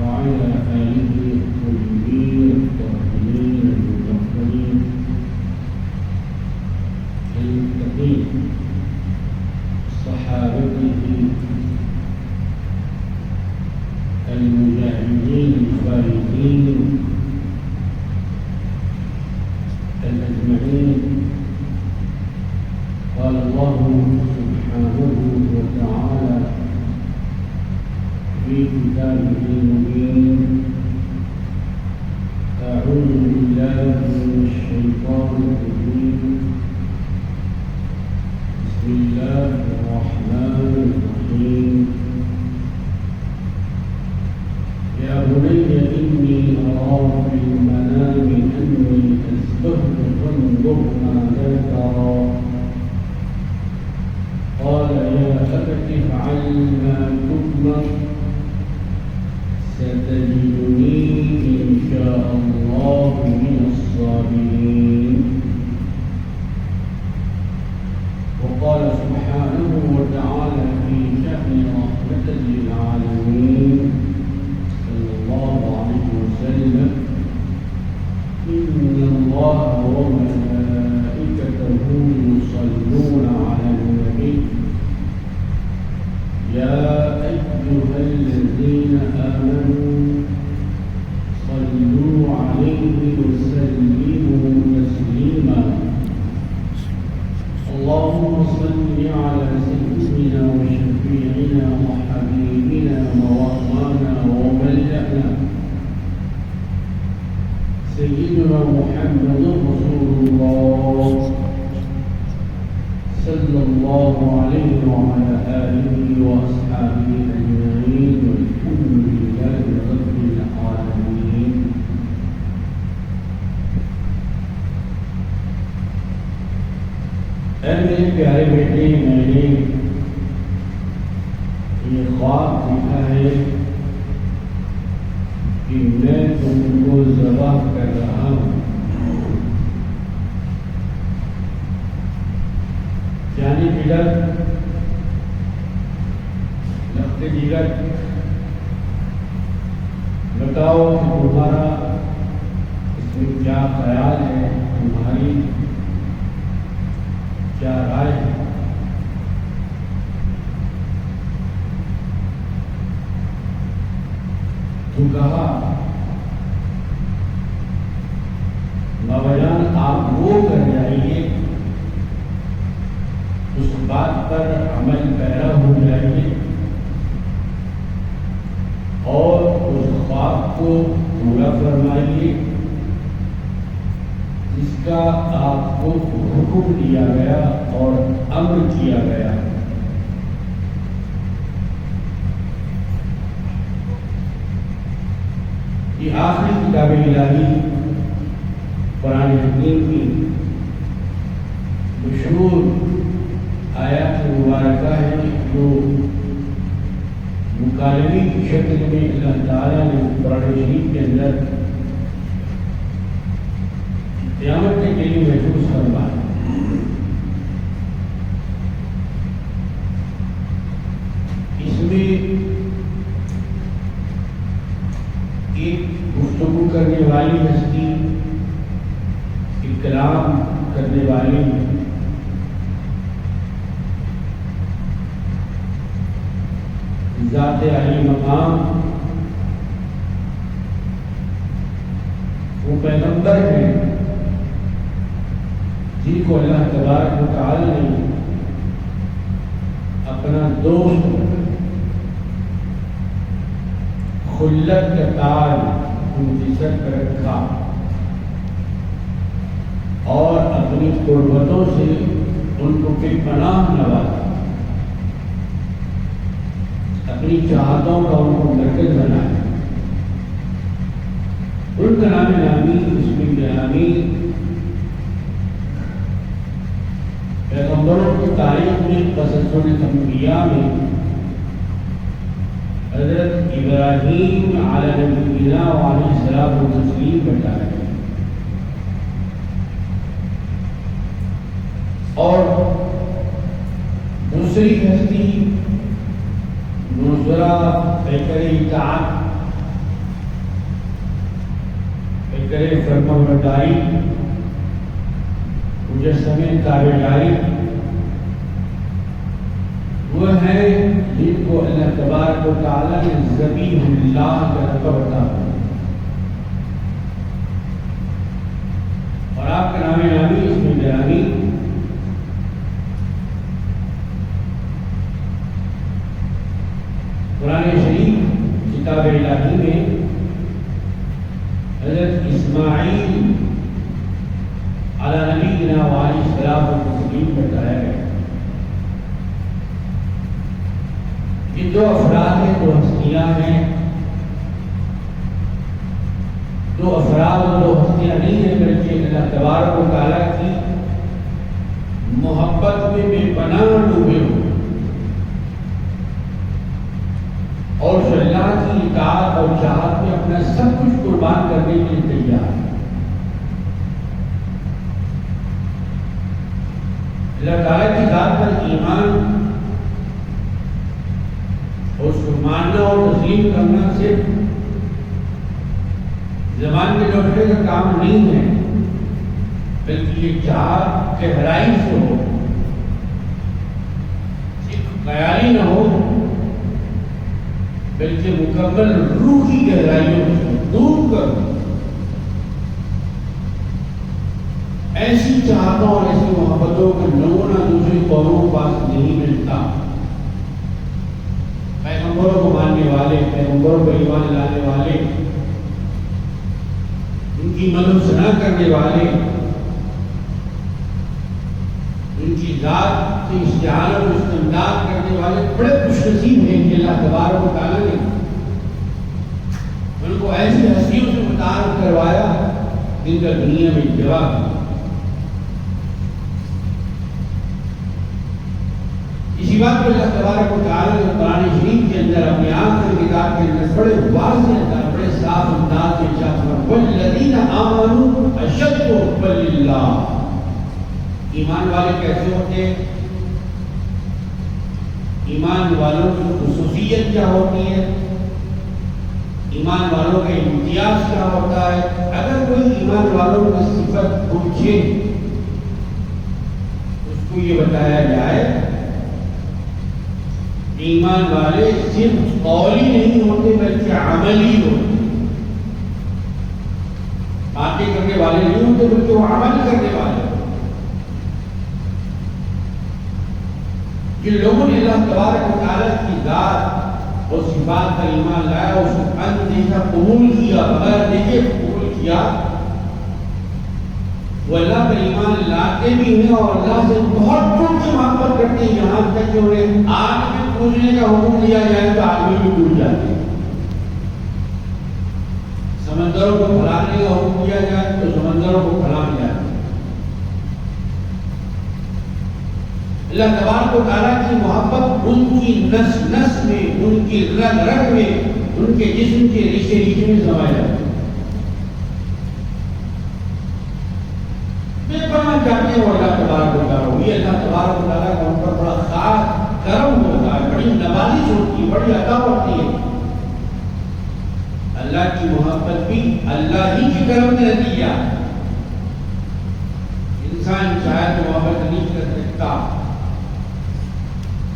وعلى آله الطيبين الطاهرين المطهرين المتقين صحابته المجاهدين الفائزين الأجمعين. قال الله سبحانه وتعالى في كتابه المبين: أعوذ بالله من الشيطان الرجيم، بسم الله الرحمن الرحيم. يا بني إني أرى في المنام أني أذبحك فانظر ماذا ترى. قال يا أبت افعل ما تؤمر ستجدني إن شاء الله من الصابرين. وقال سبحانه وتعالى في شأن رحمة للعالمين صلى الله عليه وسلم: إن الله وملائكته يصلون على النبي يا أيها الذين آمنوا صلوا عليه وسلموا تسليما. اللهم صل على سيدنا وشفيعنا وحبيبنا ومولانا وملجأنا سيدنا محمد رسول الله صلى الله عليه وعلى آله وأصحابه أجمعين، والحمد لله رب العالمين. اے میرے پیارے بیٹے، میں نے یہ خواب دیکھا ہے کہ میں تم کو ذبح کر رہا ہوں. یعنی جگر، لخت جگر. بتاؤ کہ تمہارا اس میں کیا خیال ہے، تمہاری کیا رائے ہے؟ تو کہا بابا جان آپ وہ کر جائیے، اس بات پر عمل پیرا ہو جائیے اور اس خواب کو پورا فرمائیے جس کا آپ کو حکم دیا گیا اور امر کیا گیا. یہ آخری کتاب الہی قرآن حکیم کی مشہور آیات مبارکہ ہے جو مکالمے کی شکل میں اللہ تعالیٰ نے قرآن شریف کے اندر قیامت کے لیے محفوظ فرمایا. اس میں ایک گفتگو کرنے والی ہستی، ایک کلام کرنے والی ذات علی مقام، وہ پیغمبر ہیں جن کو اللہ تبارک و تعالی نے اپنا دوست خلت کا تاج ان کی سر پر رکھا اور اپنی قربتوں سے ان کو پھر پناہ نوازا، اپنی چاہتوں کا ان کو مرکز بنایا. ان کا نام نامی اسم گرامی پیغمبروں کی تاریخ میں قصص الانبیاء میں حضرت ابراہیم علیہ نبینا وعلیہ السلام و تسلیم بتایا. اور دوسری ہستی ذرا پیکر اطاعت، پیکر فرمانبرداری، مجسمے تابعداری، وہ ہے جن کو اللہ تبارک و تعالیٰ نے ذبیح اللہ کا لقب عطا کیا، اور آپ کا نام نامی اس میں گرامی قرآن شریف کتاب الہی میں حضرت اسماعیل علی نبینا وعلیہ السلام و تسلیم بتایا گیا۔ یہ دو افراد ہیں، دو ہستیاں ہیں، دو افراد اور دو ہستیاں نہیں ہیں، بلکہ اللہ تبارک و تعالیٰ کی محبت میں بے پناہ ڈوبے ہوئے اور جو اللہ کی اطاعت اور چاہت میں اپنا سب کچھ قربان کرنے کے لیے تیار ہے۔ اللہ تعالیٰ کی ذات پر ایمان اور اس کو ماننا اور تسلیم کرنا صرف زبان کے لوٹنے کا کام نہیں ہے، بلکہ یہ چاہت گہرائی سے ہو، صرف خیالی نہ ہو، بلکہ مکمل روحی گہرائیوں سے دور کر ایسی چاہتوں اور ایسی محبتوں کا نمونہ دوسری قوموں کے پاس نہیں ملتا۔ پیغمبروں کو ماننے والے، پیغمبروں کو ایمان لانے والے، ان کی مدد ثنا کرنے والے، ان کی ذات سے استعانت و استمداد کرنے والے بڑے خوش نصیب ہیں کہ اللہ تبارک و تعالیٰ نے ان کو ایسی ہستیوں سے متعارف کروایا جن کا دنیا میں جواب ہے۔ اسی بات کو اللہ تبارک و تعالیٰ نے قرآن شریف کے اندر اپنے آخری کتاب کے اندر بڑے واضح انداز، بڑے صاف انداز سے ارشاد فرمایا والذین آمنوا اشد حبا للہ۔ ایمان والے کیسے ہوتے ہیں؟ ایمان والوں کی خصوصیت کیا ہوتی ہے؟ ایمان والوں کا امتیاز کیا ہوتا ہے؟ اگر کوئی ایمان والوں کی صفت پوچھے اس کو یہ بتایا جائے ایمان والے صرف قولی نہیں ہوتے بلکہ عملی ہوتے، باتیں کرنے والے نہیں ہوتے بلکہ وہ عمل کرنے والے ہوتے۔ جن لوگوں نے اللہ تبارک و تعالیٰ کی ذات اور صفات کا ایمان لایا، اس کو اندیشہ قبول کیا، بغیر دیکھے قبول کیا، وہ اللہ پر ایمان لاتے بھی ہیں اور اللہ سے بہت ٹوٹ کے محبت کرتے ہیں، یہاں تک کہ انہیں آگ میں پوجنے کا حکم دیا جائے تو آگ میں بھی ڈوب جاتے ہیں، سمندروں کو پھیلانے کا حکم دیا جائے تو سمندروں کو پھیلان جاتے ہیں۔ اللہ تبارک و تعالیٰ کی محبت ان کی نس نس میں، ان کی رگ رگ میں، ان کے جسم کے ریشے ریشے میں سمایا جاتا ہے۔ بے پناہ چاہتے ہیں وہ اللہ تبارک و تعالیٰ، یہ اللہ تبارک و تعالیٰ کا ان پر بڑا خاص کرم ہوتا ہے، بڑی نوازش ہوتی ہے، بڑی عطا ہوتی ہے۔ اللہ کی محبت بھی اللہ ہی کے کرم کا نتیجہ ہے۔ انسان چاہے تو محبت نہیں کر سکتا،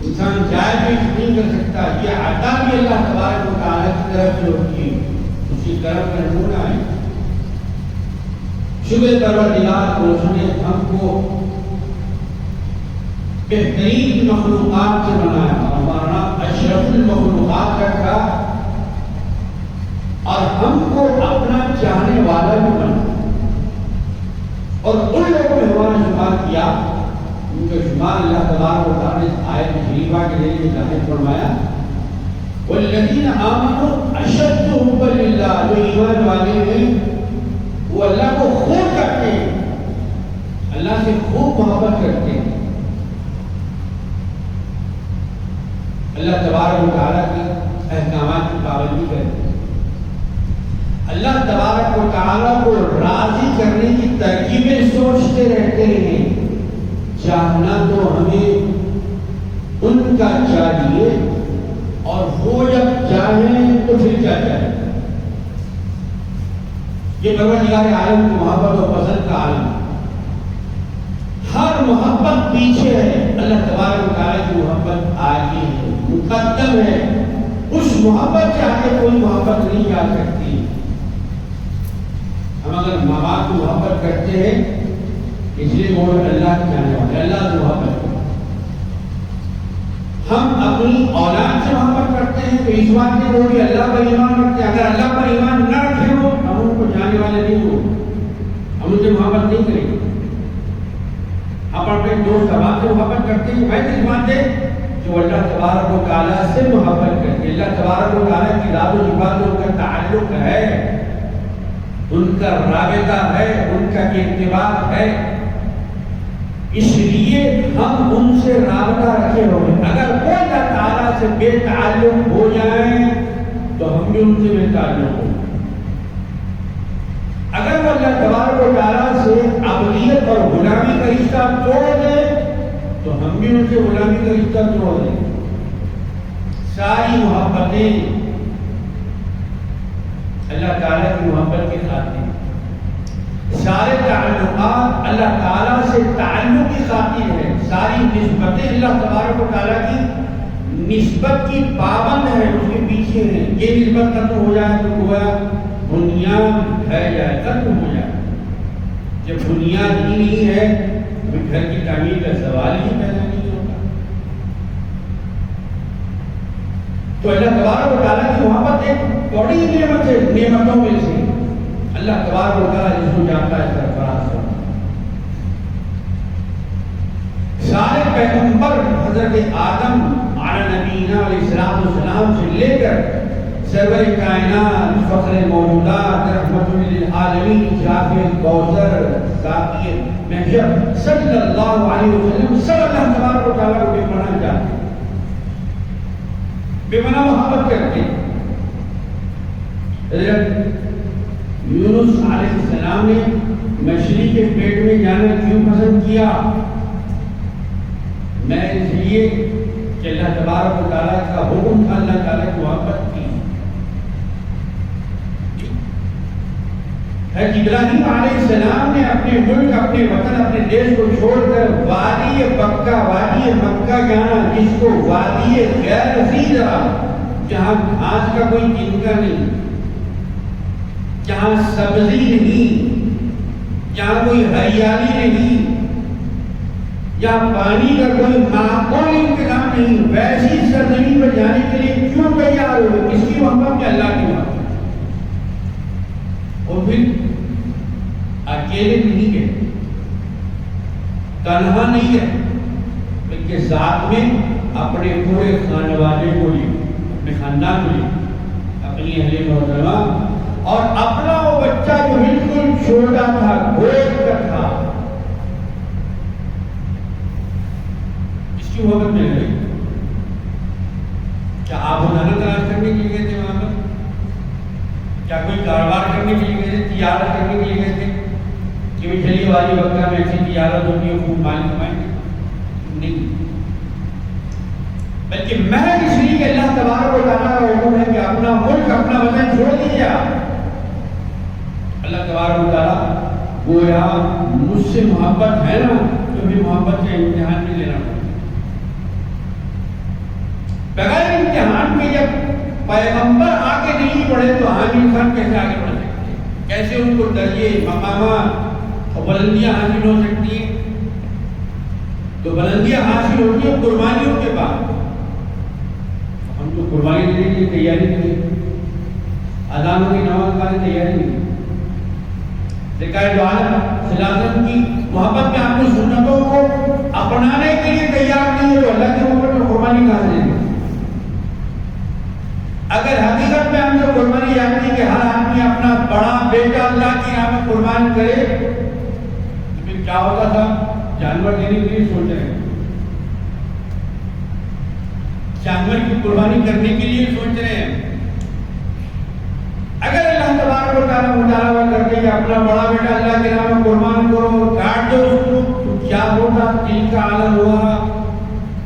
انسان چاہے تو نہیں کر سکتا، یہ عطا بھی اللہ تبارک و تعالیٰ کی طرف سے ہوتی ہے، اسی کرم کا نمونہ ہے۔ شکر پروردگار کو، اس نے ہم کو بہترین مخلوقات سے بنایا، ہمارا اشرف المخلوقات رکھا اور ہم کو اپنا چاہنے والا بھی بنا، اور ان لوگوں نے ہمارا شمار کیا، ان کا شمار اللہ تبارک و تعالیٰ نے آیت شریفہ کے ذریعے ظاہر فرمایا والذین آمنوا اشد حبا للہ، جو ایمان والے ہیں وہ اللہ کو خوب کرتے ہیں، اللہ سے خوب محبت کرتے ہیں، اللہ تبارک و تعالیٰ کے احکامات کی پابندی کرتے ہیں، اللہ تبارک و تعالیٰ کو راضی کرنے کی ترکیبیں سوچتے رہتے ہیں۔ چاہنا تو ہمیں ان کا چاہیے اور وہ جب چاہیں تو پھر کیا چاہیں. یہ پروردگار عالم کی محبت و پسند کا عالم. ہر محبت پیچھے ہے، اللہ تبارک و تعالیٰ کی محبت آگے ہے، مقدم ہے. اس محبت سے آگے کوئی محبت نہیں جا سکتی. ہم اگر ماں باپ کی محبت کرتے ہیں اس لیے وہ اللہ کے جانے والے، اللہ سے محبت کرتے ہیں. ہم اپنی اولاد سے محبت کرتے ہیں تو اس بات سے وہ بھی اللہ پر ایمان رکھتے ہیں. اگر اللہ پر ایمان نہ رکھے ہو ہم ان کو جانے والے نہیں ہو، ہم ان سے محبت نہیں کریں گے. ہم اپنے دوست احباب سے محبت کرتے ہیں میں اس بات سے جو اللہ تبارک و تعالیٰ سے محبت کرتے ہیں. اللہ تبارک و تعالیٰ کی ذات و صفات سے ان کا تعلق ہے، ان کا رابطہ ہے، ان کا ارتباط ہے. اس لیے ہم ان سے رابطہ رکھے ہوئے. اگر وہ اللہ تعالیٰ سے بے تعلق ہو جائیں تو ہم بھی ان سے بے تعلق ہوں. اگر وہ اللہ تبارک و تعالیٰ سے عبودیت اور غلامی کا رشتہ توڑ دیں تو ہم بھی ان سے غلامی کا رشتہ توڑ دیں. ساری محبتیں اللہ تعالیٰ کی محبت کے خاطر، سارے تعلقات اللہ تعالیٰ سے تعلق کی خاطر ہے. ساری نسبتیں اللہ تبارک و تعالیٰ کی نسبت کی پابند ہے، اس کے پیچھے ہے. یہ نسبت ختم ہو جائے تو گویا بنیاد ہے جائے، ختم ہو جائے. جب بنیاد ہی نہیں ہے تو گھر کی تعمیر کا سوال ہی پیدا نہیں ہوتا. تو اللہ تبارک و تعالیٰ کی محبت ایک بڑی نعمت ہے نعمتوں میں سے. اللہ تبارک و تعالیٰ جس کو جانتا ہے سرفراز کو. سارے پیغمبر حضرت آدم علیہ نبینا علیہ السلام سے لے کر سرور کائنات، فخر موجودات، رحمت للعالمین، شافع کوثر، ساقی محشر صلی اللہ علیہ وسلم سب اللہ تبارک و تعالیٰ کو بے پناہ جانتے ہیں، بے پناہ محبت کرتے ہیں. حضرت یونس علیہ السلام نے مچھلی کے پیٹ میں جانا کیوں پسند کیا؟ میں اس لیے کہ اللہ تبارک و تعالیٰ کا حکم تھا، اللہ تعالیٰ کی محبت کی. ابراہیم علیہ السلام نے اپنے ملک، اپنے وطن، اپنے دیش کو چھوڑ کر وادی بکہ، وادی مکہ جانا، جس کو وادی غیر زیرہ، جہاں گھاس کا کوئی تنکا نہیں، جہاں سبزی نہیں، جہاں کوئی ہریالی نہیں، جہاں پانی کا کوئی معقول انتظام نہیں، ویسی سرزمین پر جانے کے لیے کیوں تیار ہوئے؟ کس کی محبت میں؟ اللہ کی محبت. اور پھر اکیلے نہیں گئے، تنہا نہیں گئے، بلکہ ساتھ میں اپنے پورے خانوادے کو لیے، اپنے خاندان کو لیے، اپنی اہل محترمہ اور اپنا وہ بچہ جو بالکل چھوٹا تھا، گود کا تھا، اس کی محبت میں رہے. کیا آپ خزانہ تلاش کرنے کے لیے گئے تھے وہاں پر؟ کیا کوئی کاروبار کرنے کے لیے گئے تھے، تجارت کرنے کے لیے گئے تھے کہ بھی چلیے والی بکہ میں ایسی تجارت ہوتی ہے خوب مال کمائیں گے؟ نہیں، بلکہ محض اس لیے کہ اللہ تبارک و تعالیٰ کا حکم ہے کہ اپنا ملک، اپنا وطن چھوڑ دیجیے. اللہ تبارک و تعالیٰ گویا مجھ سے محبت ہے نا تو بھی محبت کا امتحان بھی لینا پڑتا. بغیر امتحان کے جب پیغمبر آگے نہیں بڑھے تو عام انسان کیسے آگے بڑھ سکتے ہیں؟ کیسے ان کو درجے، مقامات اور بلندیاں حاصل ہو سکتی ہیں؟ تو بلندیاں حاصل ہوتی ہیں قربانیوں کے بعد. ہم تو قربانی دینے کی تیاری نہیں، اذانوں کی نماز پڑھنے کی تیاری نہیں. سرکار دو عالم صلی اللہ علیہ وسلم کی محبت میں آپ کو سنتوں کو اپنانے کے لیے تیار نہیں ہے تو اللہ کی محبت میں قربانی کہاں سے دیں گے؟ اگر حقیقت میں ہم سے قربانی جانتی کہ ہر آدمی اپنا بڑا بیٹا اللہ کی راہ میں قربان کرے تو پھر کیا ہوتا تھا؟ جانور دینے کے لیے سوچ رہے ہیں، جانور کی قربانی کرنے کے لیے سوچ رہے ہیں. اگر اللہ تبارک و تعالیٰ مطالبہ کرتے کہ اپنا بڑا بیٹا اللہ کے راہ میں قربان کرو، کاٹ دو اس کو، تو کیا ہوتا؟ دل کا عالم ہوا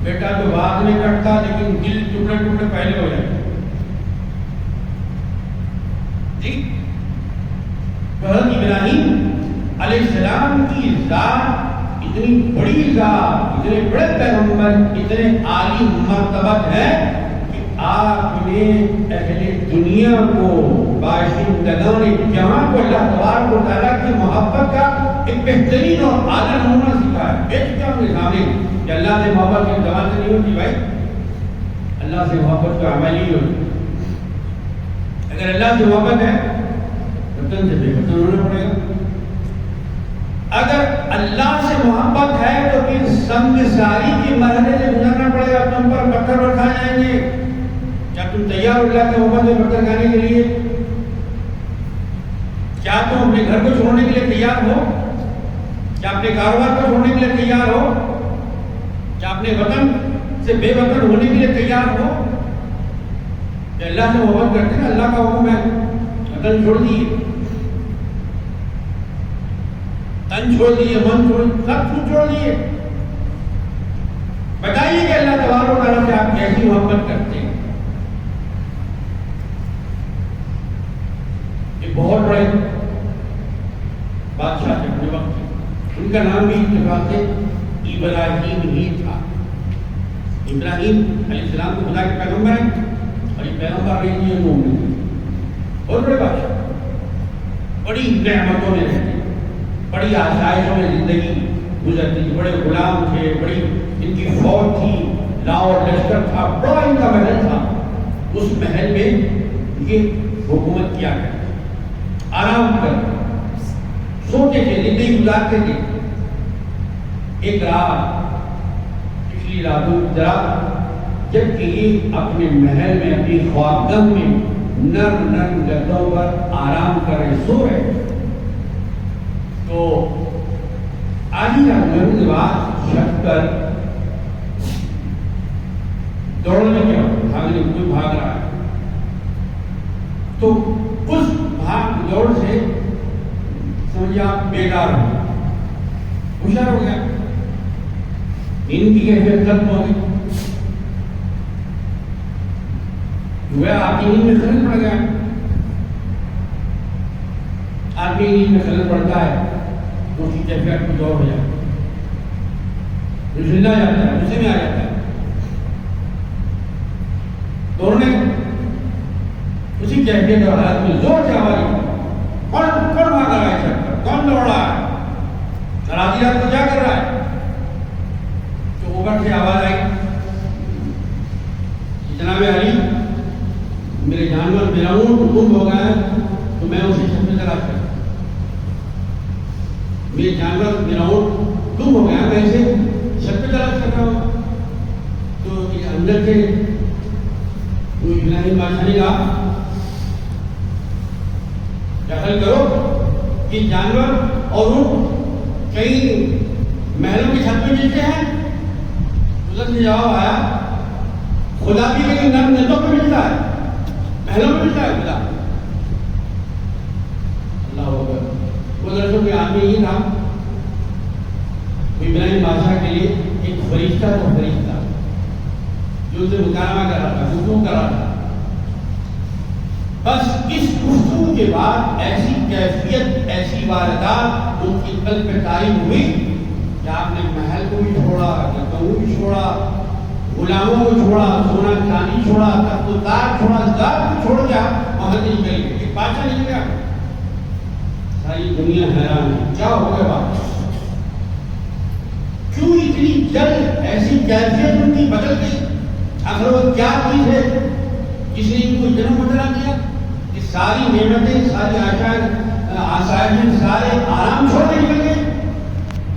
بیٹا تو بعد میں کٹتا لیکن دل ٹکڑے ٹکڑے پہلے ہو جاتے جی. حضرت ابراہیم علیہ السلام کی ذات اتنی بڑی ذات، اتنے بڑے پیغمبر، اتنے عالی مرتبت ہے کہ آپ نے اہل دنیا کو، باشندگان جہاں کو اللہ تبارک و تعالیٰ کی محبت کا ایک بہترین اور اعلیٰ نمونہ سکھایا ہے. پیش کیا ہم نے سامنے کہ اللہ سے محبت کی زبان سے نہیں ہوتی بھائی، اللہ سے محبت کا عمل ہی ہوتی. اگر اللہ سے محبت ہے وطن سے بے وطن ہونا پڑے گا. اگر اللہ سے محبت ہے تو پھر سنگساری کی مرحلے سے گزرنا پڑے گا. تم پر پتھر رکھا جائیں گے. کیا تم تیار ہو اللہ کی محبت میں پتھر کھانے کے لیے؟ کیا تم اپنے گھر کو چھوڑنے کے لیے تیار ہو؟ کیا اپنے کاروبار کو چھوڑنے کے لیے تیار ہو؟ کیا اپنے وطن سے بے وطن ہونے کے لیے تیار ہو؟ کہ اللہ سے محبت کرتے ہیں، اللہ کا حکم ہے وطن چھوڑ دیے، تن چھوڑ دیے، من چھوڑ دیے، سب کچھ چھوڑ دیے. بتائیے کہ اللہ تبارک و تعالیٰ سے آپ کیسی محبت کرتے ہیں. ایک بہت بڑے بادشاہ تھے اپنے وقت کے، ان کا نام بھی اتفاق سے ابراہیم ہی تھا. ابراہیم علیہ السلام کو خدا کے پیغمبر ہیں اور یہ پیغمبر رہی ہے مومن. بہت بڑے بادشاہ، بڑی نعمتوں میں رہتے، بڑی آسائشوں میں زندگی گزرتی تھی. بڑے غلام تھے، بڑی ان کی فوج تھی، لاہور لشکر تھا، بڑا ان کا محل تھا. اس محل میں یہ حکومت کیا کرتے، آرام کرتے، سوتے تھے، زندگی گزارتے تھے. ایک رات، پچھلی راتوں کی رات، جب کہ یہ اپنے محل میں، اپنی خوابگاہ میں نرم نرم گدوں پر آرام کر رہے، سو رہے، تو آدھی رات کے بعد چھت پر دوڑنے کے وقت بھاگنے، کوئی بھاگ رہا ہے، تو اس بھاگ دوڑ سے سمجھے آپ بیدار ہو، ہوشیار ہو گیا، نیند کی کیفیت ختم ہو گئی، جو آپ کی نیند میں خلل پڑ گیا. آدمی نیند میں خلل پڑتا ہے تو اس کی کیفیت کچھ اور ہو جاتا ہے، جھنڈا جاتا ہے، غصے میں آ جاتا ہے. دوڑنے اسی کیفیت اور حالت میں زور سے آواز آئی، کون بھاگ رہا ہے چھت پر، کون دوڑ رہا ہے، آدھی رات کو کیا کر رہا ہے؟ تو اوپر سے آواز آئی، جناب علی میرے جانور میرا اونٹ گم ہو گیا ہے تو میں اسے چھت پہ تلاش کرتا ہوں. میرے جانور میرا اونٹ گم ہو گیا، میں اسے چھت پہ تلاش کر رہا ہوں. تو اندر سے ابراہیم بادشاہ نے کہا دخل کرو، یہ جانور اور اونٹ کئی محلوں کی چھت پہ ملتے ہیں. حضرت نے جواب آیا، خدا بھی کہیں نرم نیتوں پہ ملتا ہے، محلوں میں ملتا ہے خدا. اللہ اکبر. وہ درسوں کے آدمی یہ تھا، ابراہیم بادشاہ کے لیے ایک فرشتہ تھا، فرشتہ جو اسے مکالمہ کر رہا تھا، گفتگو کر رہا تھا. بس اس گفتگو کے بعد ایسی کیفیت، ایسی واردات ان کی قلب پہ طاری ہوئی کہ آپ نے محل کو بھی چھوڑا، گدوں بھی چھوڑا، غلاموں کو چھوڑا، سونا چاندی چھوڑا، تخت و تاج چھوڑا، ذات کو چھوڑ کے وہاں سے نکل گئے. ایک بادشاہ نکل گیا، ساری دنیا حیران ہے، کیا ہو گیا بات؟ کیوں اتنی جلد ایسی کیفیت ان کی بدل گئی؟ آخر وہ کیا چیز ہے جس نے ان کو اتنا بدلا دیا کہ ساری نعمتیں، ساری آسائشیں، سارے آرام چھوڑ کے نکل گئے؟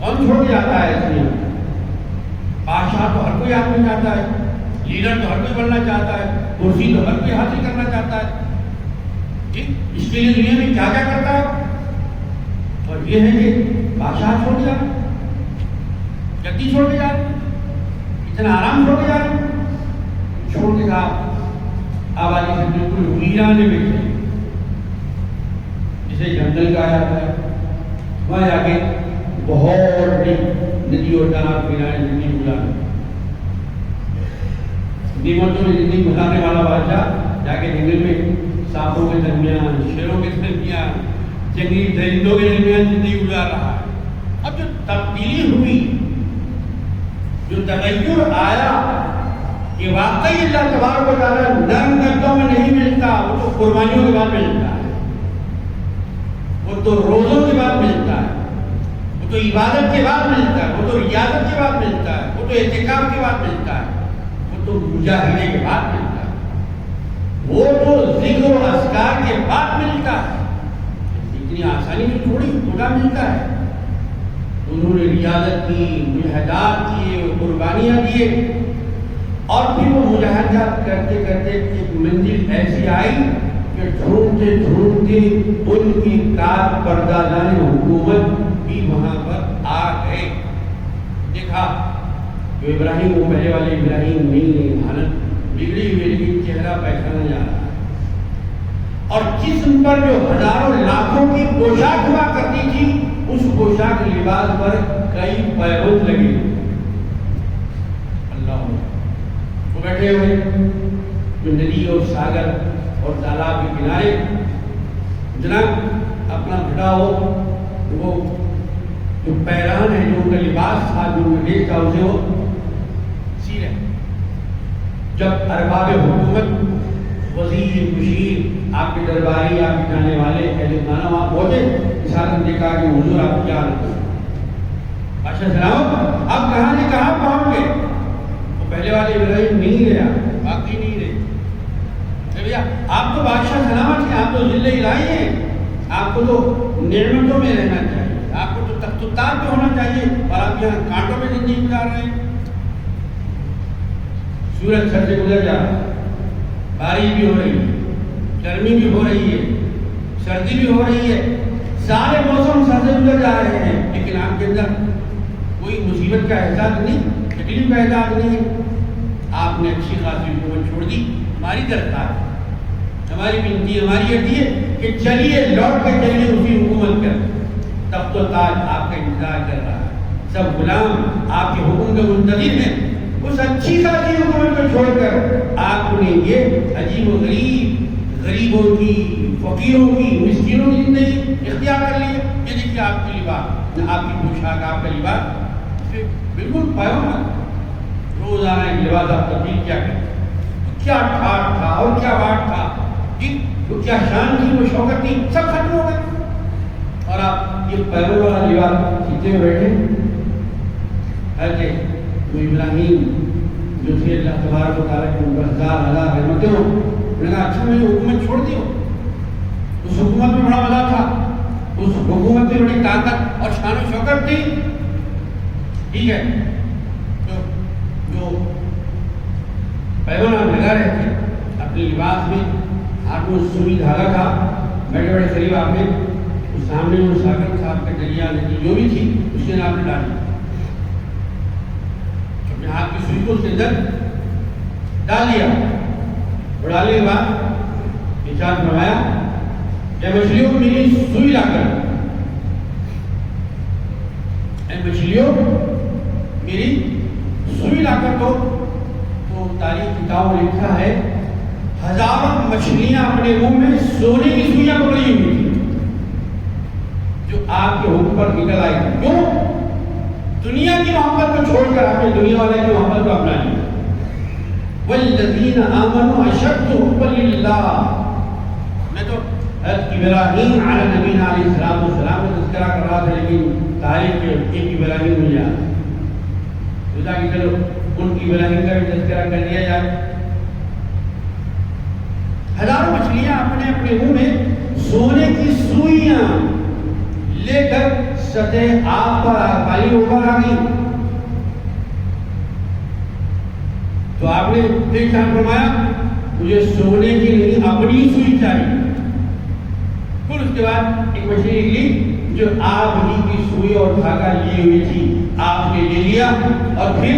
کون چھوڑ کے جاتا ہے اس دنیا میں؟ بادشاہ تو ہر کوئی آدمی چاہتا ہے، لیڈر تو ہر کوئی بننا چاہتا ہے، کرسی تو ہر کوئی حاصل کرنا چاہتا ہے. اس کے لیے دنیا میں کیا کیا کرتا ہے، اور یہ ہے کہ بادشاہ چھوڑ دیا، گدی چھوڑ کے جا رہے، اتنا آرام چھوڑ کے جا رہے، چھوڑ کے کہا آبادی سے بالکل ویران میں بیٹھے، جسے جنگل کہا جاتا ہے. وہاں جا کے بہت بڑی ندی اور تالاب کنارے زندگی گزارا. نعمتوں میں زندگی گزارنے والا بادشاہ جا کے جنگل میں سانپوں کے درمیان، شیروں کے درمیان، جنگلی درندوں کے درمیان زندگی گزار رہا ہے۔ اب جو تبدیلی ہوئی، جو تغیر آیا کہ واقعی اللہ تبارک و تعالیٰ نرم قدموں میں نہیں ملتا، وہ تو قربانیوں کے بعد ملتا ہے، وہ تو روزوں کے بعد ملتا ہے، وہ تو عبادت کے بعد ملتا ہے، وہ تو ریاضت کے بعد ملتا ہے، وہ تو اعتکاف کے بعد ملتا ہے، وہ تو مجاہدے کے بعد ملتا ہے، وہ تو ذکر و اذکار کے بعد ملتا ہے۔ اتنی آسانی سے تھوڑی تھوڑا ملتا ہے۔ انہوں نے ریاضت کی، مجاہدات کیے، قربانیاں دیے، اور پھر وہ مجاہدات کرتے کرتے ایک منزل ایسی آئی کہ ڈھونڈتے ڈھونڈتے ان کی کار پردازان حکومت بھی وہاں پر آ گئے۔ دیکھا جو ابراہیم، وہ پہلے والے ابراہیم نہیں ہے، حالت بگڑی ہوئی لیکن چہرہ پہچانا جا رہا ہے، اور جسم پر جو ہزاروں لاکھوں کی پوشاک ہوا کرتی تھی، اس پوشاک لباس پر کئی پیبند لگے۔ اللہ، وہ بیٹھے ہوئے جو ندی اور ساگر اور تالاب کے کنارے، جناب اپنا گھٹا ہو، وہ جو پیران ہے، جو ان کا لباس تھا، جو ان کا ڈریس تھا، اسے وہ سی رہے۔ جب ارباب حکومت، وزیر، مشیر، آپ کے درباری، آپ کے جانے والے، اہل خانہ وہاں پہنچے، اشارہ نے کہا کہ حضور آپ کیا رکھتے ہیں؟ بادشاہ سلام، آپ کہاں سے کہاں پہنچ گئے؟ وہ پہلے والے ابراہیم نہیں گیا، باقی نہیں رہے۔ بھیا آپ تو بادشاہ سلامت ہیں، آپ تو ذل الہی ہیں، آپ کو تو نعمتوں میں رہنا چاہیے، آپ کو تو تخت و تاج پہ ہونا چاہیے، اور آپ یہاں کانٹوں میں زندگی گزار رہے ہیں۔ سورج سر سے گزر جا رہا ہے، بارش بھی ہو رہی ہے، گرمی بھی ہو رہی ہے، سردی بھی ہو رہی ہے، سارے موسم سر سے گزر جا رہے ہیں، لیکن آپ کے اندر کوئی مصیبت کا احساس نہیں، تکلیف کا احساس نہیں ہے۔ آپ نے اچھی خاصی حکومت چھوڑ دی، ہماری درخواست، ہماری بنتی، ہماری عرضی ہے کہ چلیے لوٹ کے چلیے اسی حکومت پر، تخت و تاج آپ کا انتظار کر رہا ہے، سب غلام آپ کے حکم کے منتظر ہیں۔ اس اچھی خاصی حکومت کو چھوڑ کر آپ نے یہ عجیب و غریب، غریبوں کی، فقیروں کی، مسکینوں کی زندگی اختیار کر لی ہے۔ یہ دیکھیے آپ کی لباس، آپ کی پوشاک، آپ کا لباس بالکل پیغام، روزانہ ایک لباس آپ تبدیل کیا کرتے، کیا ٹھاٹ تھا اور کیا باٹ تھا، وہ کیا شان تھی، وہ شوکت تھی، سب ختم ہو گئے، اور آپ یہ پیغام والا لباس سیتے ہوئے بیٹھے۔ جو ابراہیم جو تھے اللہ تبارک و تعالیٰ کی ہزار ہزار رحمتیں ہوں، انہوں نے کہا اچھا میں حکومت چھوڑ دی ہو، اس حکومت میں بڑا مزہ تھا، اس حکومت میں بڑی طاقت اور شان و شوکت تھی، ٹھیک ہے، جو پیغام آپ لگا رہے تھے اپنے لباس میں، ہاتھ میں سوئی دھاگا تھا، بیٹھے بیٹھے قریب آپ نے اس سامنے وہ ساگر تھا، آپ کا دریا ندی جو بھی تھی، اس کے آپ نے ڈالی، اپنے ہاتھ کی سوئی کو اس کے اندر ڈال دیا، اور ڈالنے کے بعد ارشاد فرمایا کہ مچھلیوں کو میری سوئی لا کر، اے مچھلیوں میری سوئی لا کر دو۔ تو تاریخ کتابوں میں لکھا ہے ہزاروں مچھلیاں اپنے منہ میں سونے کی سوئیاں پکڑی ہوئی تھی، جو آپ کے حکم پر نکل آئی تھی۔ کیوں؟ دنیا کی محبت کو چھوڑ کر آپ نے دنیا والے کی محبت کو اپنا لیا۔ والذین آمنوا اشد حبا للہ، میں تو حضرت ابراہیم علیہ نبینا علیہ السلام کا تذکرہ کر رہا تھا، لیکن تاریخ میں ایک ابراہیم مل جائے، خدا کی چلو ان کی ابراہیم کا بھی تذکرہ کر دیا جائے۔ ہزاروں مچھلیاں اپنے اپنے منہ میں سونے کی سوئیاں لے کر سطح آب پر پانی اوپر آ گئی، تو آپ نے پھر کیا فرمایا مجھے سونے کی نہیں اپنی سوئی چاہیے۔ پھر اس کے بعد ایک مچھلی نکلی جو آپ ہی کی سوئی اور دھاگا لیے ہوئی تھی، آپ نے لے لیا، اور پھر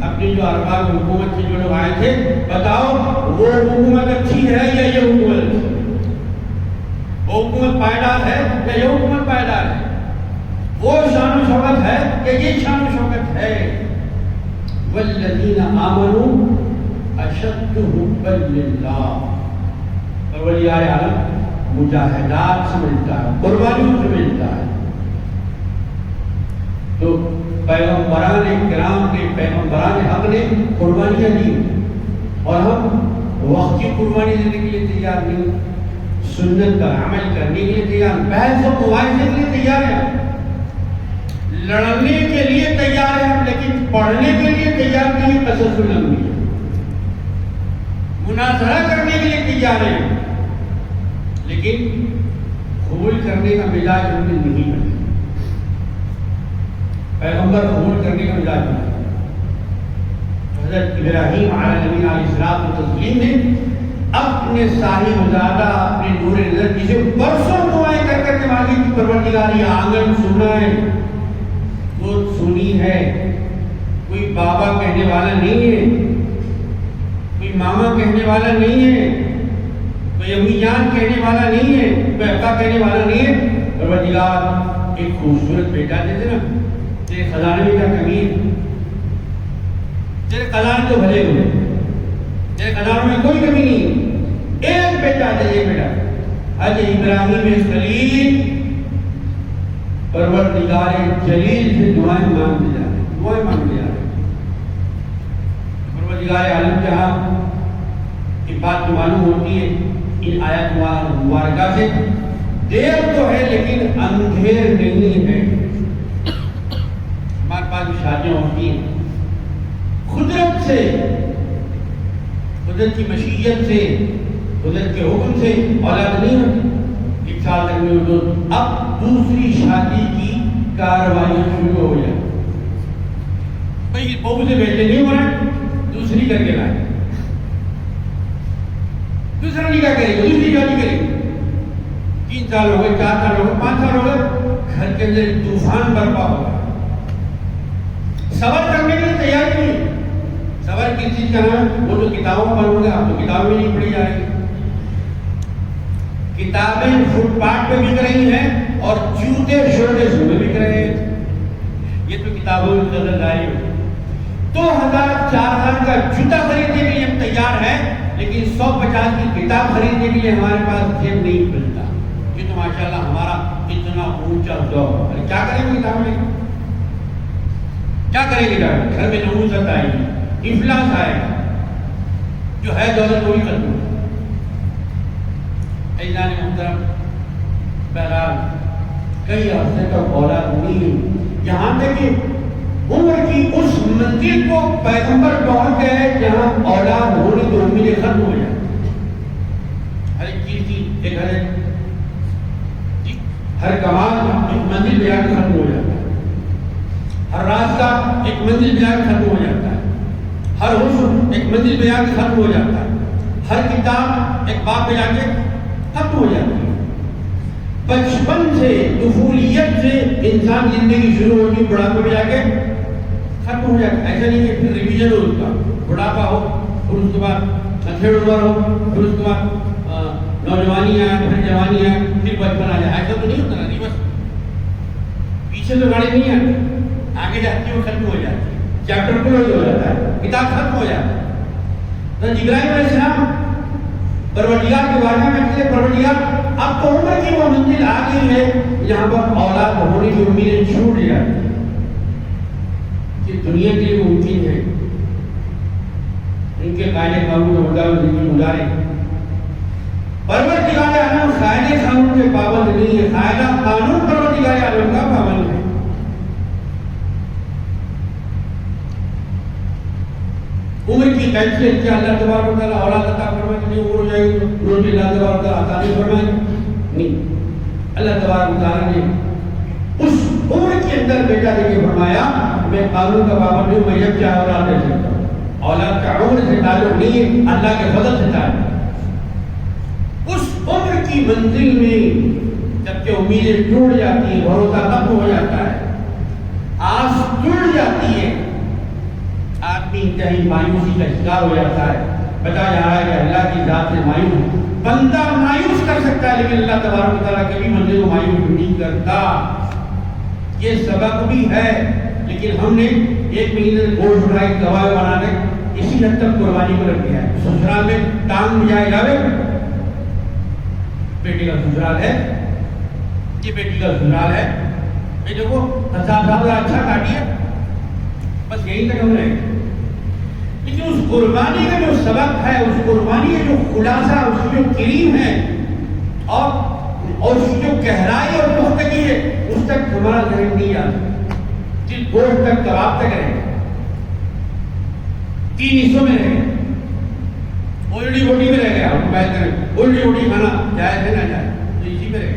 اپنی جو ارباب حکومت سے جو لوگ آئے تھے، بتاؤ وہ حکومت اچھی ہے یا یہ حکومت، وہ حکومت پائیدار ہے یا یہ حکومت پائیدار ہے، وہ شان و شوکت ہے کہ یہ شان و شوکت ہے۔ والذین آمنوا اشد حبا للہ. پروردگار عالم مجاہدات سے ملتا ہے، قربانیوں سے ملتا ہے. تو پیغمبران کرام نے، پیغمبران حق نے قربانیاں دی، اور ہم وقت کی قربانی دینے کے لیے تیار نہیں، سنت پر عمل کرنے کے لیے تیار، بحث و مباحثے کے لیے تیار ہیں، لڑنے کے لیے تیار ہیں، لیکن پڑھنے کے لیے تیار نہیں. قصص الانبیاء مناظرہ کرنے کے لیے تیار ہیں، لیکن قبول کرنے کا مزاج ہم نے نہیں بنا. پیغمبر قبول کرنے کا مزاج بنا. حضرت ابراہیم علیہ السلام و تسلیم نے اپنے صاحب زادہ، اپنے نور نظر جسے برسوں دعائیں کر کر کے مانگی کہ پروردگار یہ آنگن سنا ہے، وہ سنی ہے. کوئی بابا کہنے والا نہیں ہے، کوئی ماما کہنے والا نہیں ہے، کوئی امی جان کہنے والا نہیں ہے، کوئی ابا کہنے والا نہیں ہے. پروردگار ایک خوبصورت بیٹا دیتے نا، تیرے خزانے میں کیا کمی ہے؟ تیرے خزانے تو بھلے ہوئے، تیرے خزانوں میں کوئی کمی نہیں ہے، ایک بیٹا دے، ایک بیٹا. حضرت ابراہیم خلیل پروردگار جلیل سے دعائیں مانگتے جا رہے ہیں، دعائیں مانگتے جا رہے ہیں. پروردگار عالم جہاں یہ بات معلوم ہوتی ہے ان آیات مبارکہ سے، دیر تو ہے لیکن اندھیر نہیں ہے. ہمارے پاس بھی شادیاں ہوتی ہیں، قدرت سے، قدرت کی مشیت سے، قدرت کے حکم سے اولاد نہیں ہوتی. 1 سال تک نہیں ہوتی، اب دوسری شادی کی کارروائیاں شروع ہو جائیں. بھائی بہو سے بیٹے نہیں ہو رہے، دوسری کر کے لائے، دوسرا نکاح کرے گا، دوسری شادی کرے گا. 3 سال ہو گئے، 4 سال ہو گئے، 5 سال ہو گئے، گھر کے اندر طوفان برپا ہو گیا. صبر کرنے کے لیے تیار نہیں. صبر کس چیز کا نام ہے؟ وہ تو کتابوں پر ہوگا، اب تو کتابیں نہیں پڑھی جا رہی. کتابیں فٹ پاتھ پہ بک رہی ہیں اور جوتے شرٹیں میں بک رہے ہیں. یہ تو کتابوں میں قدرداری ہوگی. 2000 4000 کا جوتا خریدنے کے لیے ہم تیار ہیں، لیکن 150 کی کتاب خریدنے کے لیے ہمارے پاس جیب نہیں ملتا. یہ تو ماشاءاللہ ہمارا اتنا اونچا ذوق ہے. کیا کریں گے کتاب لے کے؟ کیا کریں گے؟ گھر میں نحوست آئے گی، افلاس آئے گا، جو ہے دولت وہی ختم ہوگی. ایزان محترم، بہرحال کئی عرصے تک اولاد نہیں، یہاں تک کہ عمر کی اس منزل کو پیغمبر پہنچ گئے جہاں اولاد ہونے کی امیدیں ختم ہو جائیں. ہر ایک چیز کی ایک ہر کمال ایک منزل پہ آ کے ختم ہو جاتا ہے، ہر راستہ ایک منزل پہ آ کے ختم ہو جاتا ہے، ہر حسن ایک منزل پہ آ کے ختم ہو جاتا ہے، ہر کتاب ایک باب پہ جا کے ختم ہو جاتی ہے. بچپن سے، طفولیت سے انسان زندگی شروع ہوتی ہے، بڑھاپے میں جا کے ختم ہو جاتا ہے. ایسا نہیں کہ پھر ریویژن ہو، اس کا بڑھاپا ہو، پھر اس کے بعد انٹھیڑ عمر ہو، پھر اس کے بعد نوجوانی آئے، پھر جوانی آئے، پھر بچپن آ جائے. ایسا تو نہیں ہوتا نا. نہیں، بس پیچھے تو گاڑی نہیں آتی، آگے جاتی ہے وہ ختم ہو جاتی ہے، چیپٹر کلوز ہو جاتا ہے، کتاب ختم ہو جاتا ہے. تو ابراہیم علیہ السلام پروردگار کے بارے میں کہتے ہیں، پروردگار اب تو عمر کی وہ منزل آ گئی ہے جہاں پر اولاد ہونے کی امیدیں چھوٹ جاتی ہیں کہ دنیا کے لیے ممکن ہے ان کے قاعدے قانون کے مطابق زندگی گزارے. پروردگار عالم قاعدے قانون کے پابند نہیں ہے، قاعدہ قانون پروردگار عالم کا پابند ہے. عمر کی کیفیت کیا اللہ تبارک و تعالیٰ اولاد عطا فرمائے کہ عمر ہو جائے گی تو روزی اللہ تبارک و تعالیٰ عطا نہیں فرمائے؟ نہیں. اللہ تبارک و تعالیٰ نے اس عمر کے اندر بیٹا دے کے فرمایا میں قانون کا پابند ہوں، میں جب چاہے اولاد دے سکتا ہوں. اولاد کا عمر سے تعلق نہیں ہے، اللہ کے فضل سے تعلق. اس عمر کی منزل میں جب کہ امیدیں ٹوٹ جاتی ہیں، بھروسہ ختم ہو جاتا ہے، آس ٹوٹ جاتی ہے، آدمی انتہائی مایوسی کا شکار ہو جاتا ہے. بتایا جا رہا ہے کہ اللہ کی ذات سے مایوس بندہ مایوس کر سکتا ہے، لیکن اللہ تبارک و تعالیٰ کبھی بندے کو مایوس نہیں کرتا. یہ سبق بھی ہے، لیکن ہم نے 1 مہینے سے گوشت اٹھائی دوا بنا کے اسی حد تک قربانی کو رکھ دیا ہے. سسرال میں ٹانگ بجائے جاوے بیٹی کا سسرال ہے, یہ بیٹی کا سسرال ہے, یہ دیکھو حساب صاحب اچھا کاٹیے, بس یہی تک ہم رہے. لیکن اس قربانی کا جو سبق ہے, اس قربانی کا جو خلاصہ, اس کی جو کریم ہے اور اس کی جو گہرائی اور پختگی ہے, اس تک ہمارا ذہن نہیں جاتا. جس گوشت تک کباب تک رہے, 3 حصوں میں رہے, الٹی بوٹی میں رہ گیا. ہم بات کریں الٹی بوٹی کھانا جائز ہے نہ جائز, تو اسی میں رہے.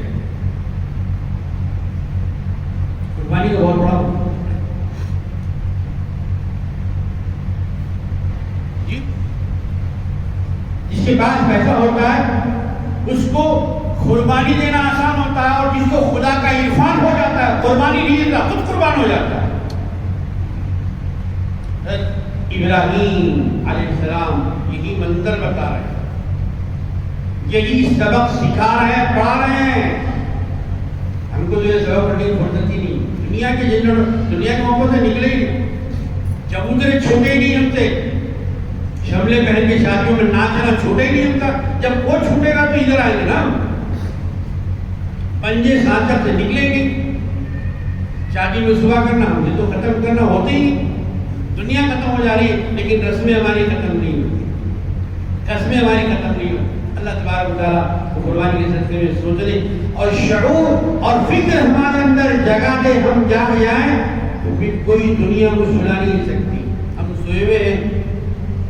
قربانی کا بہت بڑا جی, جس کے پاس پیسہ ہوتا ہے اس کو قربانی دینا آسان ہوتا ہے, اور جس کو خدا کا عرفان ہو جاتا ہے قربانی نہیں دیتا, خود قربان ہو جاتا ہے. ابراہیم علیہ السلام یہی منظر بتا رہے ہیں, یہی سبق سکھا رہے ہیں, پڑھا رہے ہیں. ہم کو جو یہ سبق پڑھنے کی فرصت ہی نہیں. دنیا کے دنیا کے موقع سے نکلے ہی نہیں, چبوترے چھوٹے ہی نہیں ہم سے, شملے پہن کے شادیوں میں ناچنا چھوٹے ہی نہیں ہم کا. جب وہ چھوٹے گا تو ادھر آئیں گے نا, پنجے سانچر سے نکلیں گے. شادی میں صبح کرنا ہم سے تو ختم کرنا ہوتے ہی نہیں. دنیا ختم ہو جا رہی ہے لیکن رسمیں ہماری ختم نہیں ہوتی, قسمیں ہماری ختم نہیں ہوتی. اللہ تبارک و تعالیٰ کو قربانی کے سلسلے میں سوچنے اور شعور اور فکر ہمارے اندر جگہ دے. ہم جاگ جائیں تو پھر کوئی دنیا کو سنا نہیں سکتی. ہم سوئے ہوئے ہیں,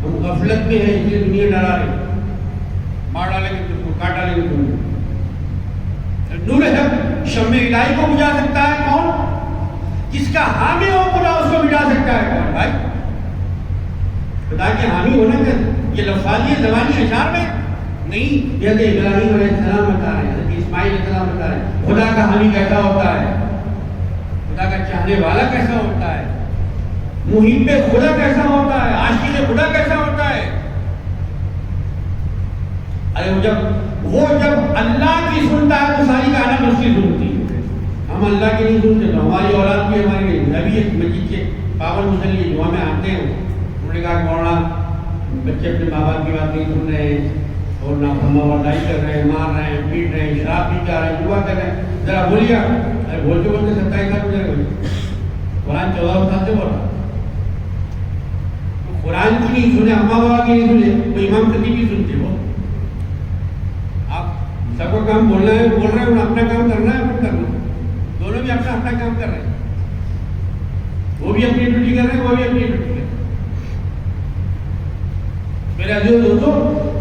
ہم غفلت میں ہیں, اس لیے دنیا ڈرا رہی, مار ڈالیں گے تم کو, کاٹ ڈالیں گے تم کو. نور حق شمع الہی کو بجھا سکتا ہے کون؟ جس کا حامی ہو خدا اس کو بجھا سکتا ہے کون بھائی؟ خدا کے حامی ہونے کا یہ لفظی زبانی اشعار میں نہیں. حضرت ابراہیم علیہ السلام بتا رہے ہیں, حضرت اسماعیل علیہ السلام بتا رہے ہیں خدا کا حامی کیسا ہوتا ہے, خدا کا چاہنے والا کیسا ہوتا ہے, محب خدا کیسا ہوتا ہے, عاشق خدا کیسا ہوتا ہے. ارے وہ جب اللہ کی سنتا ہے تو ساری کائنات اس کی سنتی ہے. ہم اللہ کی نہیں سنتے تو ہماری اولاد بھی ہماری نہیں. نبی ایک مسجد کے پابند مسلی جمعہ میں آتے ہیں, انہوں نے کہا کہ مولانا بچے اپنے ماں باپ کی بات نہیں سن رہے ہیں اور نافرمانی وردائی کر رہے ہیں, مار رہے ہیں, پیٹ رہے ہیں, شراب پی جا رہے ہیں, دعا کر رہے ہیں, ذرا بولیے. ارے بولتے بولتے 27 سال گزر گئے, قرآن 14 سال سے بول رہا. قرآن کی نہیں سنے, اماں بابا کی نہیں سنے, تو امام خطیب کی سنتے. وہ آپ سب کو کام بولنا ہے بول رہے ہیں, اپنا کام کرنا ہے اپنا کرنا, دونوں بھی اپنا اپنا کام کر رہے ہیں. وہ بھی اپنی ڈیوٹی کر رہے ہیں, وہ بھی اپنی ڈیوٹی کر رہے ہیں. میرا جو دوستو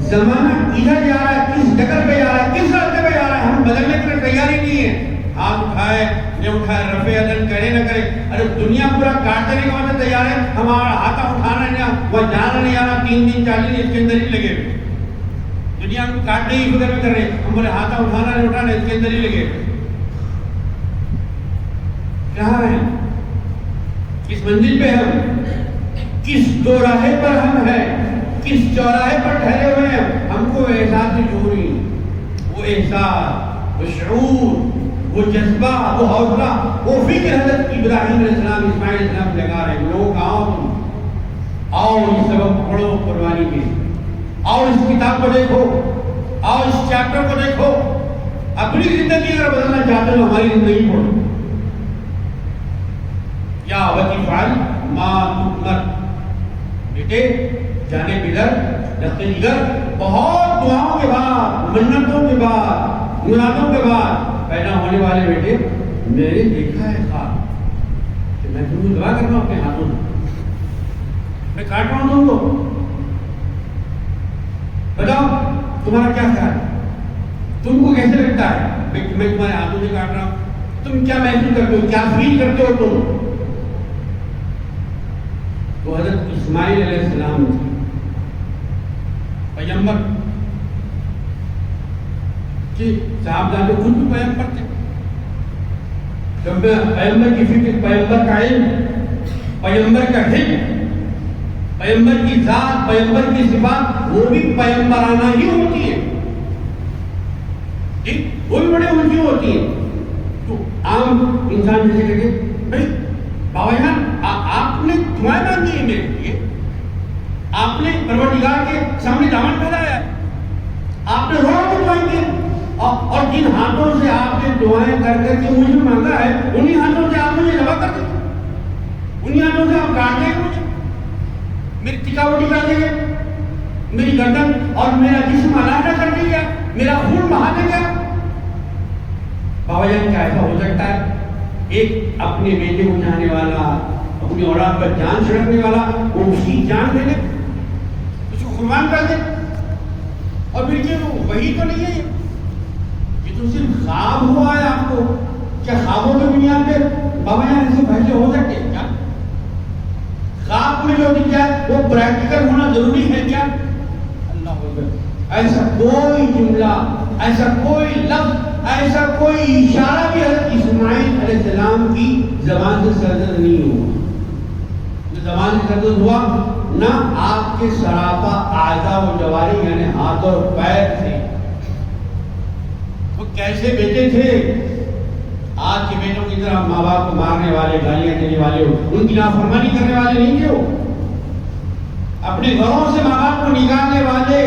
زمانہ ادھر جا رہا ہے, کس ڈگر پہ جا رہا ہے, کس راستے پہ جا رہا ہے, ہم بدلنے کے لیے تیاری نہیں ہے. ہاتھ اٹھائے نہ اٹھائے, رفع یدین کرے نہ کرے, ارے دنیا پورا کاٹ دینے کے واسطے تیار ہے. ہمارا ہاتھ اٹھانا ہے, وہ جانا نہیں آنا, 3 دن 4 دن اس کے اندر ہی لگے ہوئے. دنیا کو کاٹنے کی فکر میں کر رہے ہیں, ہم بولے ہاتھ اٹھانا نہیں اٹھانا, اس کے اندر ہی لگے ہوئے. کہاں ہیں, کس منزل پہ ہم, کس دوراہے پر ہم ہیں, کس چوراہے پر ٹھہرے ہوئے ہیں. ہم کو احساس شعوری, وہ احساس, وہ شعور, وہ جذبہ, وہ حوصلہ, وہ فکر حضرت ابراہیم علیہ السلام, اسماعیل علیہ السلام لگا رہے ہیں. لوگ آؤ یہ سبق پڑھو قربانی کے, آؤ اس کتاب کو دیکھو, آؤ اس چیپٹر کو دیکھو. اپنی زندگی اگر بدلنا چاہتے ہو ہماری زندگی پڑھو. یا ابتی فعل ما تؤمر, بیٹے جانے بدر لقتے جگر. بہت دعاؤں کے بعد, منتوں کے بعد, منادوں کے بعد پیدا ہونے والے بیٹے, میں نے دیکھا ہے خواب کہ میں تم کو دعا کر رہا ہوں اپنے ہاتھوں سے, میں کاٹ رہا ہوں تم کو. بتاؤ تمہارا کیا خیال ہے, تم کو کیسے لگتا ہے میں تمہارے ہاتھوں سے کاٹ رہا ہوں, تم کیا محسوس کرتے ہو, کیا فیل کرتے ہو تم. تو حضرت اسماعیل علیہ السلام پیغمبر کہ صاحبزادے خود بھی پیغمبر تھے. پیغمبر کی فکر, پیغمبر کا علم, پیغمبر کا حلم, پیغمبر کی ذات, پیغمبر کی صفات, وہ بھی پیغمبرانہ ہی ہوتی ہے. وہ بھی بڑے اونچی ہوتی ہے. تو عام انسان جیسے کہتے بھائی بابا جان آپ نے دعائیں مانگی ہے میرے لیے, آپ نے پروردگار کے سامنے دامن پھیلایا ہے، آپ نے رو کے دعائیں کی، اور جن ہاتھوں سے آپ نے دعائیں کر کر کے مجھے مانگا ہے انہی ہاتھوں سے آپ مجھے ذبح کر دیں، انہی ہاتھوں سے آپ کاٹ دیں گے مجھے، میری ٹکاوٹی کر دیں گے، میری گردن اور میرا جسم علیحدہ کر دیں گے، میرا خون بہا دیں گے۔ بابا جان کیا ایسا ہو سکتا ہے ایک اپنے بیٹے کو چاہنے والا، اپنی اولاد پر جان چھڑکنے والا، وہ اس کی جان دے دے، اس کو قربان کر دے؟ اور پھر یہ وہی تو نہیں ہے، یہ تو صرف خواب ہوا ہے آپ کو۔ کیا خوابوں کی بنیاد پہ بابا جان ایسے فیصلے ہو سکتے ہیں کیا؟ خواب میں جو دکھ جائے وہ پریکٹیکل ہونا ضروری ہے کیا؟ اللہ اکبر، ایسا کوئی جملہ، ایسا کوئی لفظ، ایسا کوئی اشارہ بھی حضرت اسماعیل علیہ السلام کی زبان سے صادر نہیں ہوا، زبان سے صادر ہوا نہ آپ کے سراپا اعضاء و جوارح یعنی ہاتھ اور پیر سے۔ وہ کیسے بیٹے تھے؟ آج کے بیٹوں کی طرح ماں باپ کو مارنے والے، گالیاں دینے والے، ان کی نافرمانی کرنے والے نہیں تھے، وہ اپنے گھروں سے ماں باپ کو نکالنے والے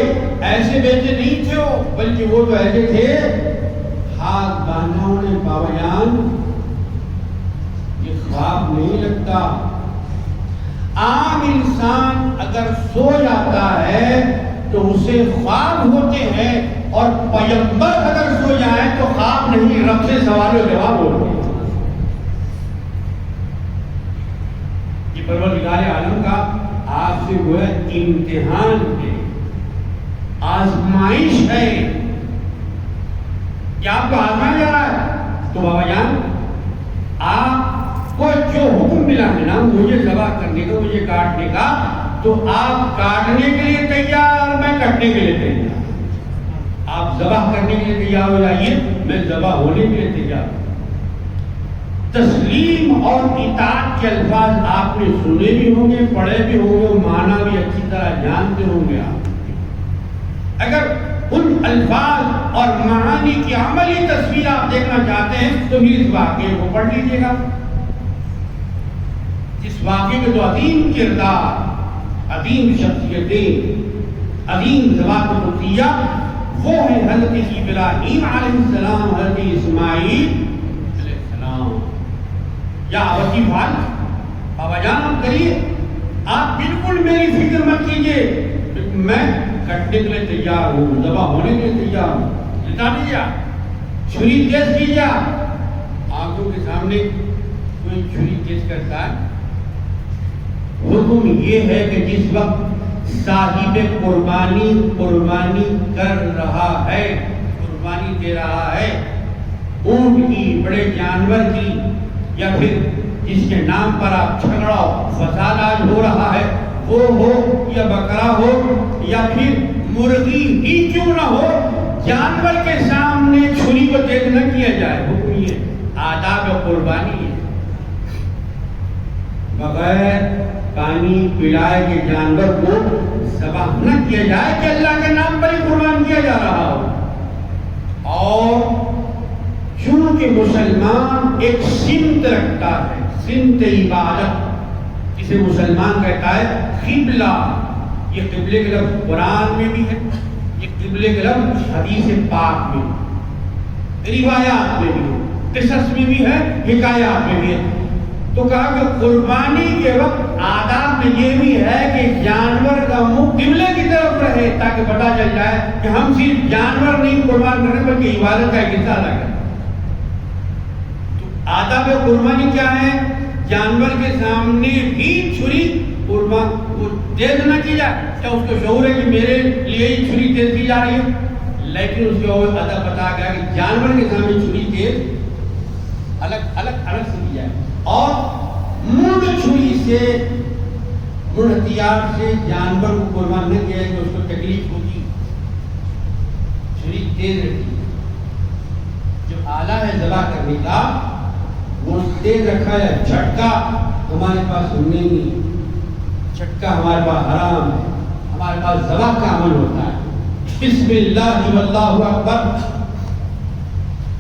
ایسے بیٹے نہیں تھے وہ، بلکہ وہ تو ایسے تھے ہاتھ باندھا انہیں بابا جان، یہ خواب نہیں لگتا۔ عام انسان اگر سو جاتا ہے تو اسے خواب ہوتے ہیں، اور پیغمبر اگر سو جائیں تو خواب نہیں، رب سے سوال و جواب ہوتے ہیں۔ یہ پروردگار عالم کا آپ سے وہ امتحان ہے، آزمائش ہے کہ آپ کو آزمایا جا رہا ہے۔ تو بابا جان آپ کو جو حکم ملا ہے نا مجھے ذبح کرنے کا، مجھے کاٹنے کا، تو آپ کاٹنے کے لیے تیار، میں کٹنے کے لیے تیار۔ آپ ذبح کرنے کے لیے تیار ہو جائیے، میں ذبح ہونے کے لیے تیار ہوں۔ تسلیم اور اطاعت کے الفاظ آپ نے سنے بھی ہوں گے، پڑھے بھی ہوں گے، معنی بھی اچھی طرح جانتے ہوں گے۔ آپ اگر ان الفاظ اور معانی کی عملی تصویر آپ دیکھنا چاہتے ہیں تو بھی اس واقعے کو پڑھ لیجیے گا۔ اس واقعے میں تو عظیم کردار، عظیم شخصیتیں، عظیم ذوات قدسیہ وہ ہیں حضرت ابراہیم علیہ السلام، حضرت اسماعیل علیہ السلام۔ یا ابتی فعل، بابا جان آپ کریے، آپ بالکل میری فکر مت کیجیے، میں کٹنے کے لیے تیار ہوں، ذبح ہونے کے لیے تیار ہوں۔ لٹا دیجیے، چھری تیز کیجیے۔ آنکھوں کے سامنے کوئی چھری تیز کرتا ہے، حکم یہ ہے کہ جس وقت صاحب قربانی کر رہا ہے، قربانی دے رہا ہے، اونٹ کی، بڑے جانور کی، یا پھر جس کے نام پر آپ جھگڑا فساد آج ہو رہا ہے وہ ہو، یا بکرا ہو، یا پھر مرغی ہی کیوں نہ ہو، جانور کے سامنے چھری کو تیز نہ کیا جائے۔ حکم یہ آداب قربانی ہے، بغیر پانی پلائے کے جانور کو ذبح نہ کیا جائے کہ اللہ کے نام پر ہی قربان کیا جا رہا ہو۔ اور چونکہ مسلمان ایک سمت رکھتا ہے، سمت عبادت، جسے مسلمان کہتا ہے قبلہ، یہ قبلے کے لفظ قرآن میں بھی ہے، یہ قبلے کے لفظ حدیث پاک میں، روایات میں بھی ہے، قصص میں بھی ہے، حکایات میں بھی ہے۔ تو کہا کہ قربانی کے وقت آداب میں یہ بھی ہے کہ جانور کا منہ قبلے کی طرف رہے، تاکہ پتہ چل جائے کہ ہم صرف جانور نہیں قربان کرنے بلکہ عبادت کا ایک حصہ ادا کریں۔ تو آداب قربانی کیا ہے؟ جانور کے سامنے بھی چھری قربان وہ تیز نہ کی جائے، کیا اس کو شعور ہے کہ میرے لیے ہی چھری تیز کی جا رہی ہے، لیکن اس کو ادب بتا گیا کہ جانور کے سامنے چھری تیز الگ سے کی جائے، اور منڈ چھری سے، منڈ ہتھیار سے جانور کو قربان نہ کیا کہ اس کو تکلیف ہوتی، چھری تیز رکھی۔ جو آلہ ہے ذبح کرنے کا وہ تیز رکھا ہے، جھٹکا ہمارے پاس نہیں، جھٹکا ہمارے پاس حرام ہے، ہمارے پاس ذبح کا عمل ہوتا ہے۔ بسم اللہ واللہ اکبر،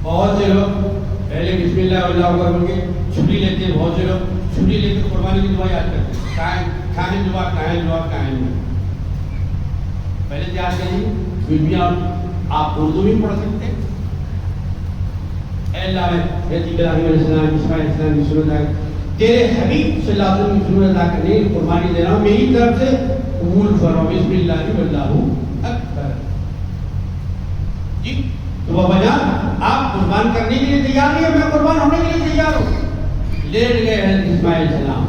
بہت سے لوگ پہلے بسم اللہ واللہ اکبر بول کے چھری لیتے ہیں، بہت سے لوگ چھری لے کے قربانی کی دعا یاد کرتے ہیں، کائن دعا، کائن دعا، کائن دعا۔ پہلے تیار کریے، پھر بھی آپ اردو بھی پڑھ سکتے ہیں۔ اے اللہ میں حضرت ابراہیم علیہ السلام، اسماعیل علیہ السلام کی سنت ہے، تیرے حبیب صلی اللہ علیہ وسلم کی سنت ادا کرنے کی قربانی دے رہا ہوں، میری طرف سے قبول فرماؤ، بسم اللہ واللہ اکبر۔ جی تو بابا جان آپ قربان کرنے کے لیے تیار نہیں ہے، میں قربان ہونے کے لیے تیار ہوں۔ لیٹ گئے حضرت اسماعیل علیہ السلام۔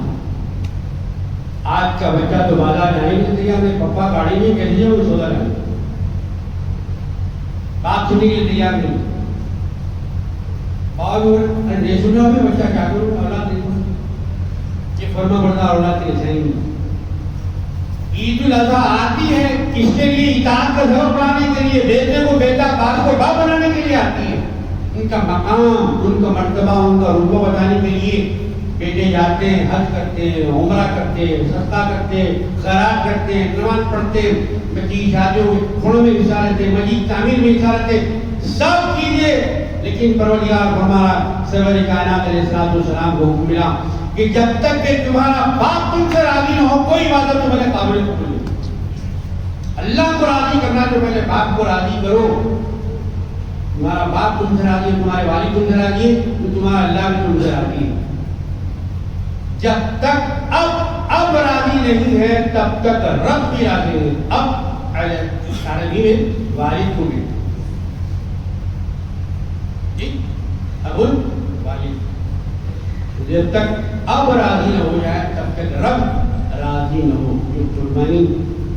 آج کا بچہ تو بازار جانے کے لیے تیار نہیں، پپا گاڑی میں کہہ دیجیے وہ سودا رہے، بات سننے کے لیے تیار نہیں۔ اور نہیں سنا میں بچہ کیا کروں، اولاد نہیں سنا، یہ فرما بردار اولاد کے صحیح نہیں۔ عید الاضحیٰ آتی ہے کس کے لیے؟ اطاعت کا سبب بنانے کے لیے، بیٹے کو بیٹا، باپ کو باپ بنانے کے لیے آتی ہے۔ ان کا مقام، ان کا مرتبہ، ان کا رتبہ بتانے کے لیے بیٹے جاتے ہیں، حج کرتے ہیں، عمرہ کرتے ہیں، صدقہ کرتے ہیں، خیرات کرتے ہیں، نماز پڑھتے ہیں، بچی شادیوں میں کھڑوں میں حصہ لیتے ہیں، مسجد تعمیر میں حصہ لیتے ہیں، سب چیزیں۔ لیکن پروردگار ہمارا سرور کائنات علیہ السلام کو حکم ملا کہ جب تک کہ تمہارا باپ تم سے راضی نہ ہو کوئی عبادت تمہارے قابل قبول نہیں۔ اللہ کو راضی کرنا تو پہلے باپ کو راضی کرو۔ تمہارا باپ تم سے راضی ہے، تمہارے والد تم سے راضی ہے، تو تمہارا اللہ بھی تم سے راضی ہے۔ جب تک اب راضی نہیں ہے تب تک رب بھی راضی نہیں۔ اب عربی میں والد کو بھی ابو والد، جب تک اب راضی نہ ہو جائے تب تک رب راضی نہ ہو۔ جو قربانی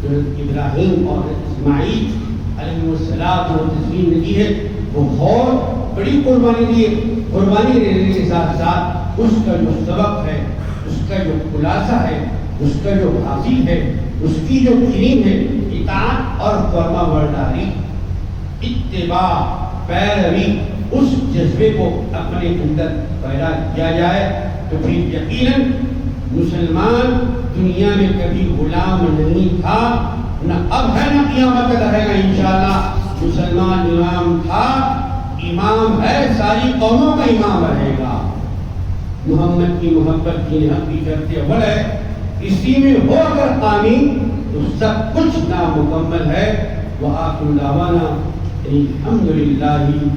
جو ابراہیم اور اسماعیل علیہ السلام کو تسلیم نے دی ہے وہ بہت بڑی قربانی دی ہے۔ قربانی دینے کے ساتھ ساتھ اس کا جو سبق ہے، اس کا جو خلاصہ ہے، اس کا جو حاصل ہے، اس کی جو کریم ہے، اطاعت اور فرما برداری، اتباع، پیروی، اس جذبے کو اپنے اندر پیدا کیا جائے تو پھر یقیناً مسلمان دنیا میں کبھی غلام نہیں تھا، نہ اب ہے نہ قیامت تک رہے گا انشاءاللہ۔ مسلمان امام تھا، امام ہے، ساری قوموں کا امام رہے گا۔ محمد کی محبت کی حق کی کرتے اول ہے، اسی میں ہو اگر قامی تو سب کچھ نامکمل ہے۔ وآخر دعوانا الحمدللہ رب العالمین۔